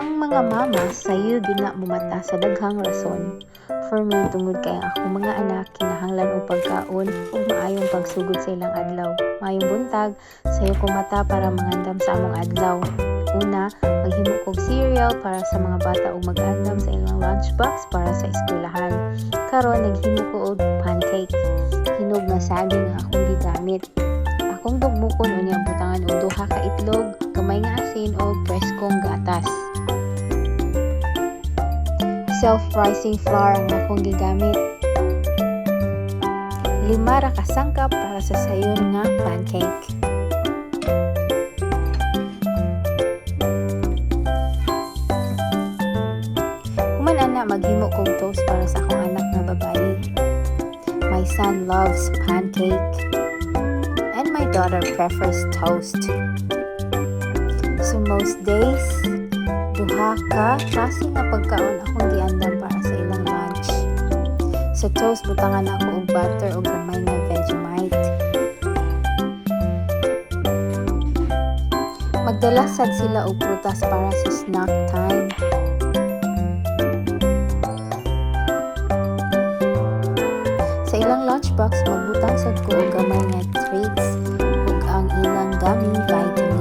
Ang mga mama sayo gina mumata sa daghang rason. For me, tungod kay ang akong mga anak kinahanglan og pagkaon ug maayong pagsugod sa ilang adlaw. Maayong buntag, sayo ko mata para mangandam sa among adlaw. Una, maghimo kog cereal para sa mga bata ug mag-andam sa ilang lunchbox para sa eskwelahan. Karon naghimo ko og pancake. Hinog nga saging ang akong gigamit. Akong dugbukon unyang butangan og duha ka itlog, gamay nga asin ug preskong gatas. Self-rising flour ang akong gigamit. 5 ra ka sangkap para sa sayon nga pancake. Human ana maghimo kog toast para sa akong anak nga babayi. My son loves pancake and my daughter prefers toast. So most days, duha ka klase nga pagkaon akong giandam para sa ilang lunch. Sa toast butangan ako og butter ug gamay nga Vegemite. Magdala sad sila og prutas para sa snack time. Sa ilang lunchbox magbutang sad ko og gamay nga treats ug ang ilang gummy vitamins.